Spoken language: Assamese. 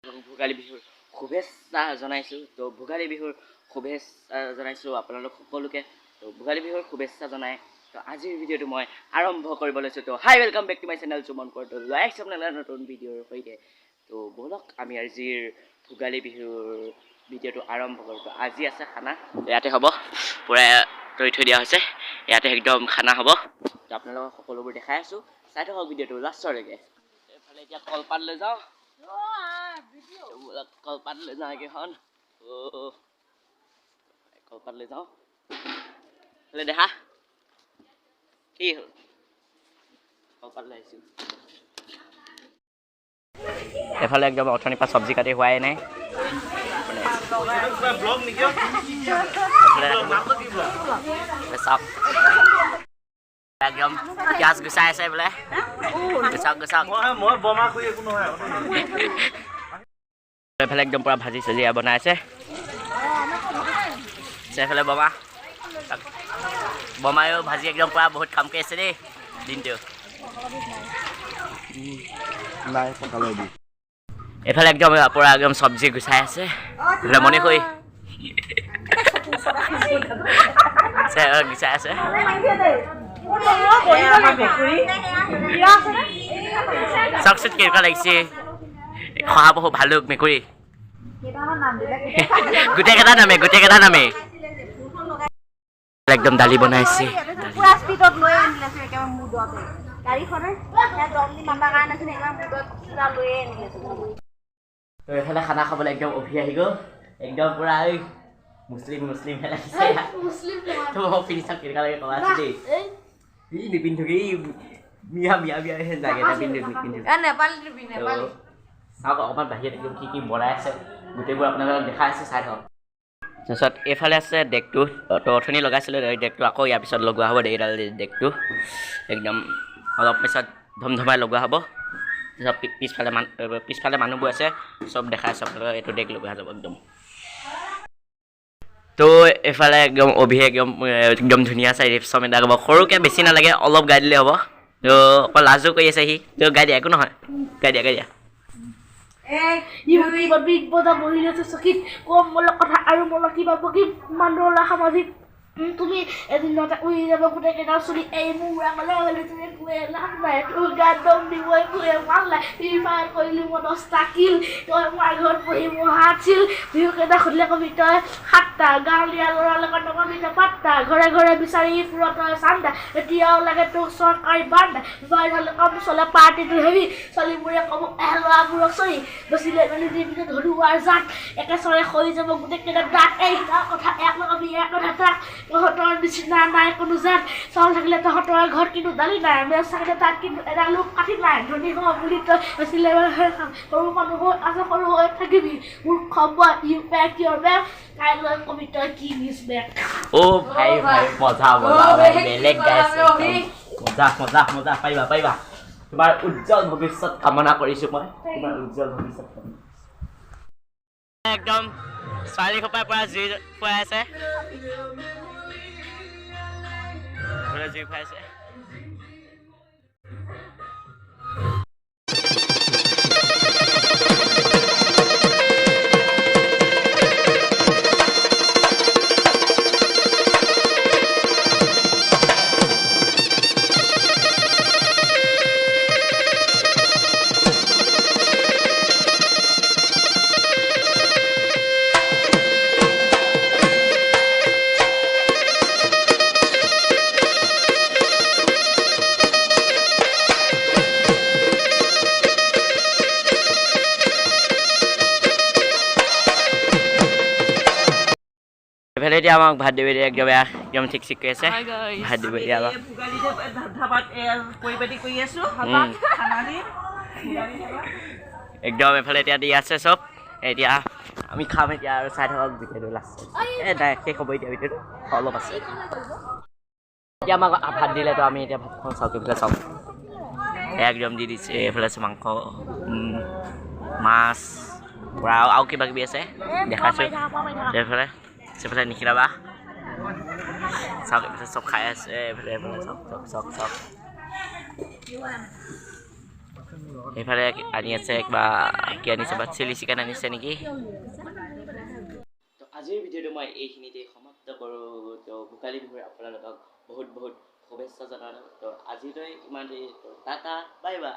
ভোগালী বিহুৰ শুভেচ্ছা জনাইছোঁ। তো ভোগালী বিহুৰ শুভেচ্ছা জনাইছোঁ আপোনালোক সকলোকে। তো ভোগালী বিহুৰ শুভেচ্ছা জনাই তো আজিৰ ভিডিঅ'টো মই আৰম্ভ কৰিব লৈছোঁ। তো hi welcome back to my channel চুমন কৰটো লাইক চেনেলৰ নতুন ভিডিঅ'ৰ সৈতে। তো ব'লক আমি আজিৰ ভোগালী বিহুৰ ভিডিঅ'টো আৰম্ভ কৰোঁ। তো আজি আছে খানা, ইয়াতে হ'ব, পূৰা তৰি থৈ দিয়া হৈছে, ইয়াতে একদম খানা হ'ব। তো আপোনালোকক সকলোবোৰ দেখাই আছোঁ, চাই থাকক ভিডিঅ'টো লাষ্টলৈকে। এইফালে এতিয়া কলপাত লৈ যাওঁ, কলপাত লৈ যাওঁ এইকেইখন, কলপাত লৈ যাওঁ। দেখা কি হ'ল, কলপাত লৈ আহিছোঁ। এফালে একদম অথনিৰ পৰা চব্জি কাটি হোৱাই নাই, চাওক একদম পিঁয়াজ গুচাই আছে বোলে, গুচাওক গুচাওক। এইফালে একদম পূৰা ভাজি চাজি বনাই আছে, এইফালে বমায়ো ভাজি একদম পূৰা বহুত কাম কৰি আছে দেই দিনটো। এইফালে একদম পূৰা একদম চব্জি গুচাই আছে লেমনি হৈ গুচাই আছে। চাওকচোন কেনেকুৱা লাগিছে, শহাপহু ভালুক মেকুৰী গোটেইকেইটা নামে একদম দালি বনাইছে। এইফালে খানা খাবলৈ একদম অভি আহি গ'ল, একদম পূৰা মুছলিম লাগিছে। পিন্ধি চাওক কেনেকুৱা লাগে ক'বা আছে দেই, নিপিন্ধোগৈ মিয়া লাগে নিপিন্ধো। চাওক অকণমান বাহিৰত একদম কি বনাই আছে, গোটেইবোৰ আপোনালোকক দেখাই আছে, চাই থাকক। তাৰপিছত এইফালে আছে ডেকটো, তো অথনি লগাইছিলোঁ ডেকটো, আকৌ ইয়াৰ পিছত লগোৱা হ'ব এইডাল ডেকটো, একদম অলপ পিছত ধমধমাই লগোৱা হ'ব। তাৰপিছত পিছফালে মানুহবোৰ আছে, চব দেখাই আছে আপোনালোকক, এইটো ডেক লগোৱা যাব একদম। তো এইফালে একদম অভি একদম ধুনীয়া চাই ৰিপচম এটা গাব, সৰুকৈ বেছি নালাগে, অলপ গাই দিলে হ'ব। তো অকল লাজো কৰি আছে সি, তো গাই দিয়া, একো নহয়, গাই দিয়া। চকীত কম মূলক কথা আৰু মূলক কিবা বকিম মানুহৰ সামাজিক তুমি এদিনতে উৰি যাব গোটেইকেইটা চুলি এই মোৰ তুমি কুৱে লাভ নাই, তোৰ গাত দম দিবই কুৱে ভাল নাই, ফ্ৰী-ফায়াৰ কৰিলি মই 10টা কিল, তই মোৰ ঘৰত বহি মোৰ হাত ছিল, বিহুকেইটা সুধিলে কবি তই 7টা, গাঁৱলীয়া ল'ৰাৰ লগত নকবি তই 5টা, ঘৰে ঘৰে বিচাৰি ফুৰ তই চান্দা, এতিয়াও লাগে তোক চৰকাৰী বান্দা, বাই হ'লে কম চলে পাৰ্টিটো হেৰি, ছোৱালীবোৰে ক'ব ল'ৰাবোৰক চৰি, বেচিলে মেলি দি পিছত ধৰুৱাৰ জাত, একে চৰে হৈ যাব গোটেইকেইটা দাঁত, এই কথা এক নকবি এক কথা তাক, তহঁতৰ নিচিনা নাই কোনো জাত, চাউল থাকিলে তহঁতৰ ঘৰত কিন্তু দালি নাই, মেচ থাকিলে তাত কিন্তু এডাল লোক কাটি নাই, ধনী হ বুলি তই বেচিলে সৰু মানুহ হৈ আছে, সৰু হৈ থাকিবি, মোৰ খবৰ ইউ পেক ইয়ৰ বেক, কাইলৈ কবি তই কি নিউজ বেক। ভাই মজা বেলেগ গাইছে, মজা পাৰিবা। তোমাৰ উজ্জ্বল ভৱিষ্যত কামনা কৰিছোঁ মই, তোমাৰ উজ্জ্বল ভৱিষ্যত একদম ছোৱালী সোপাৰ পৰা জুই ফুৱাই আছে, জুই ফুৱাইছে। এইফালে এতিয়া আমাক ভাত দিব দিয়ে, একদম ঠিক কৰি আছে, ভাত দিব দিয়ে আমাক। একদম এইফালে এতিয়া দি আছে চব, এতিয়া আমি খাম এতিয়া আৰু চাই থাকক ভিডিঅ'টো লাষ্ট। নাই শেষ হ'ব এতিয়া ভিডিঅ'টো, অলপ আছে। এতিয়া আমাক ভাত দিলেতো আমি এতিয়া ভাত খাওঁ, চাওক এইফালে চাওক একদম দি দিছে, এইফালে আছে মাংস, মাছ, আৰু কিবা কিবি আছে দেখাইছোঁ। এইফালে নিখিলাবা, চাওক এইফালে চব খাই আছে, এইফালে চাওক সেইফালে আনি আছে কিবা কি আনিছে বা চিলি চিকেন আনিছে নেকি তো আজিৰ ভিডিঅ'টো মই এইখিনিতে সমাপ্ত কৰোঁ তো ভোগালী বিহুৰ আপোনালোকক বহুত বহুত শুভেচ্ছা জনালোঁ তো আজিলৈ ইমানেই টাটা বাই বাই